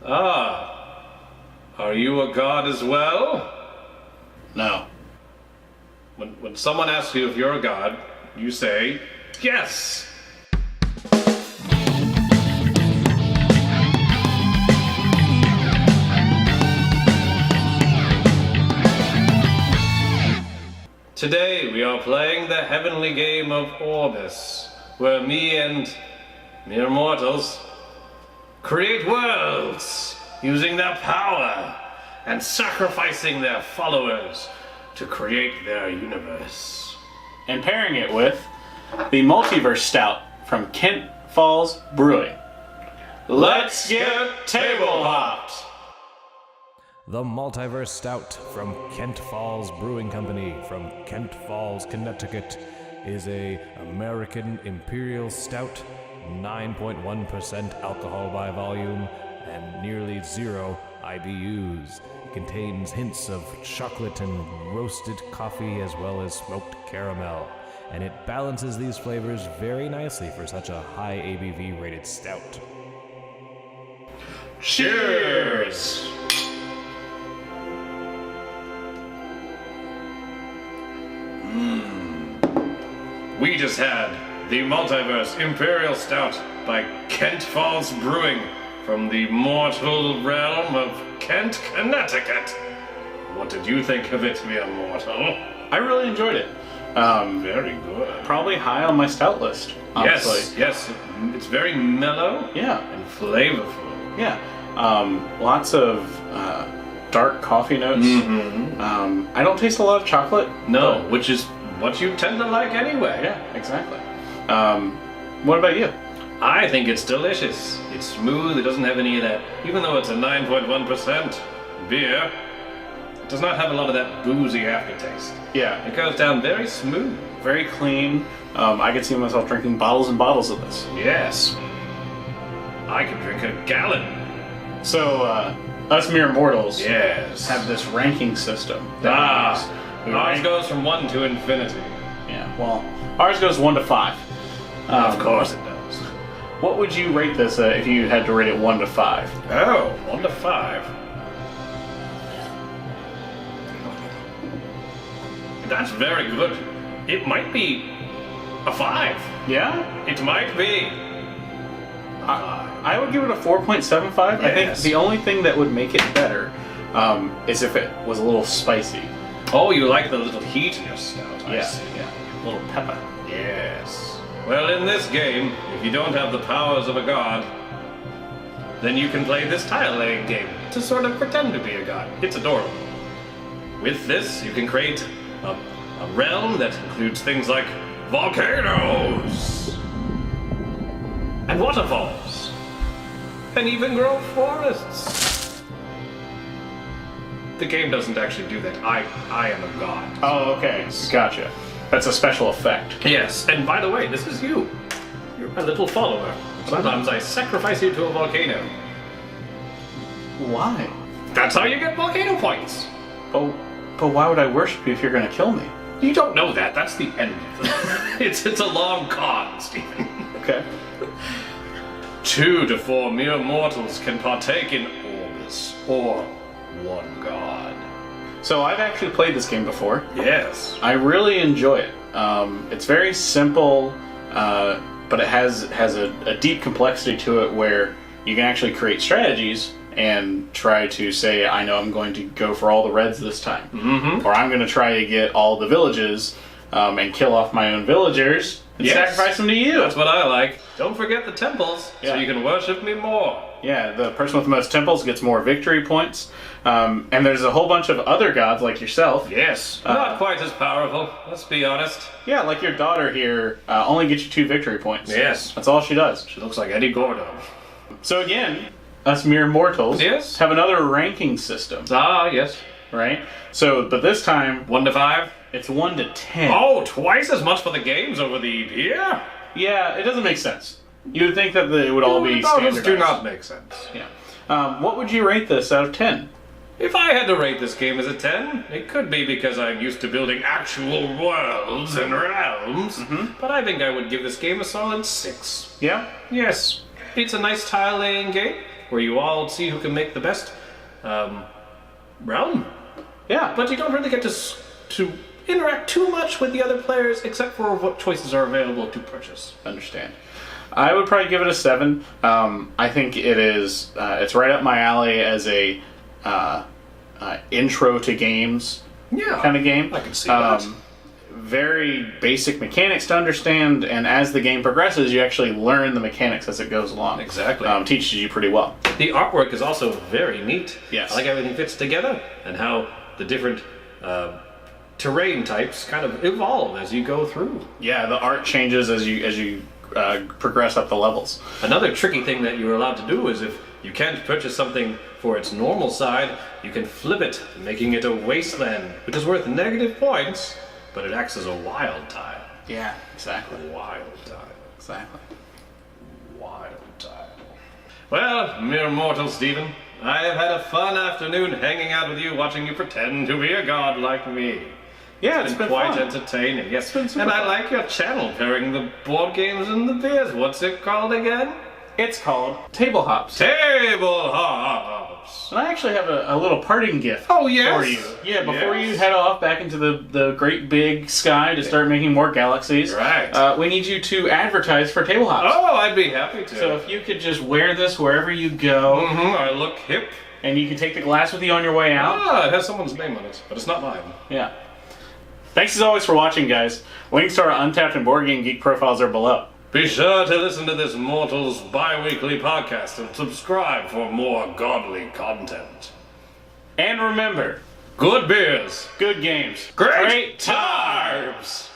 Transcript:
Ah, are you a god as well? No. When someone asks you if you're a god, you say, yes! Today we are playing the heavenly game of Orbis, where me and mere mortals create worlds using their power and sacrificing their followers to create their universe. And pairing it with the Multiverse Stout from Kent Falls Brewing. Let's get table hopped! The Multiverse Stout from Kent Falls Brewing Company from Kent Falls, Connecticut is a American Imperial Stout, 9.1% alcohol by volume and nearly 0 IBUs. It contains hints of chocolate and roasted coffee as well as smoked caramel, and it balances these flavors very nicely for such a high ABV rated stout. Cheers! We just had the Multiverse Imperial Stout by Kent Falls Brewing from the mortal realm of Kent, Connecticut. What did you think of it, mere mortal? I really enjoyed it. Very good. Probably high on my stout list, honestly. Yes. It's very mellow Yeah, and flavorful. yeah. Lots of dark coffee notes. Mm-hmm. I don't taste a lot of chocolate. No, which is what you tend to like anyway. Yeah, exactly. What about you? I think it's delicious. It's smooth, it doesn't have any of that. Even though it's a 9.1% beer, it does not have a lot of that boozy aftertaste. Yeah, It goes down very smooth. very clean. I could see myself drinking bottles and bottles of this. Yes. I could drink a gallon. So, us mere mortals Yes. have this ranking system. that we use. We Ours rank- goes from 1 to infinity. Yeah, well, ours goes 1 to 5. Of course it does. What would you rate this if you had to rate it 1 to 5? Oh, 1 to 5. That's very good. It might be a 5. Yeah? It might be. I would give it a 4.75. I think Yes. the only thing that would make it better is if it was a little spicy. Oh, you like the little heat in your stout. I see. Yeah. A little pepper. Yes. Well, in this game, if you don't have the powers of a god, then you can play this tile-laying game to sort of pretend to be a god. It's adorable. With this, you can create a realm that includes things like volcanoes and waterfalls and even grow forests. The game doesn't actually do that. I am a god. Oh, okay. Gotcha. That's a special effect. Yes, and by the way, this is you. You're my little follower. Sometimes I sacrifice you to a volcano. Why? That's how you get volcano points. Oh, but why would I worship you if you're going to kill me? You don't know that. That's the end of it. It's a long con, Stephen. Okay. 2 to 4 mere mortals can partake in Orbis, or one god. So I've actually played this game before. Yes. I really enjoy it. It's very simple, but it has a deep complexity to it where you can actually create strategies and try to say, I know I'm going to go for all the reds this time. Mm-hmm. Or I'm going to try to get all the villages and kill off my own villagers and Yes. sacrifice them to you. That's what I like. Don't forget the temples, Yeah. so you can worship me more. Yeah, the person with the most temples gets more victory points. And there's a whole bunch of other gods like yourself. Yes. Not quite as powerful, let's be honest. Yeah, like your daughter here only gets you 2 victory points. Yes. That's all she does. She looks like Eddie Gordo. So again, us mere mortals Yes. have another ranking system, Ah, yes. right? So, but this time 1 to 5? it's 1 to 10. Oh, twice as much for the games over the beer? Yeah, it doesn't make sense. You would think that it would all be Those standardized. do not make sense. Yeah. What would you rate this out of 10? If I had to rate this game as a 10, it could be because I'm used to building actual worlds and realms, but I think I would give this game a solid 6. Yeah? Yes, it's a nice tile-laying game. where you all see who can make the best realm. Yeah. But you don't really get to interact too much with the other players, except for what choices are available to purchase. Understand. I would probably give it a 7. I think it is. It's right up my alley as a intro to games kind of game. I can see that. Very basic mechanics to understand, and as the game progresses, you actually learn the mechanics as it goes along. Exactly. Teaches you pretty well. The artwork is also very neat. Yes. I like everything fits together, and how the different terrain types kind of evolve as you go through. Yeah, the art changes as you progress up the levels. Another tricky thing that you're allowed to do is if you can't purchase something for its normal side, you can flip it, making it a wasteland, which is worth negative points, but it acts as a wild tile. Yeah, exactly. Wild tile. Exactly. Wild tile. Well, mere mortal, Stephen, I have had a fun afternoon hanging out with you, watching you pretend to be a god like me. Yeah, It's been quite entertaining. Yes, and I like your channel, pairing the board games and the beers. What's it called again? It's called Table Hops. Table Hops. And I actually have a little parting gift Oh, yes? for you. Yeah, before Yes. you head off back into the great big sky to start making more galaxies, Right. we need you to advertise for Table Hops. Oh, I'd be happy to. So if you could just wear this wherever you go, I look hip. and you can take the glass with you on your way out. Ah, it has someone's name on it, but it's not mine. Yeah. Thanks as always for watching, guys. Links to our Untapped and Board Game Geek profiles are below. Be sure to listen to this Mortals bi-weekly podcast and subscribe for more godly content. And remember, Good beers. good games. Great times.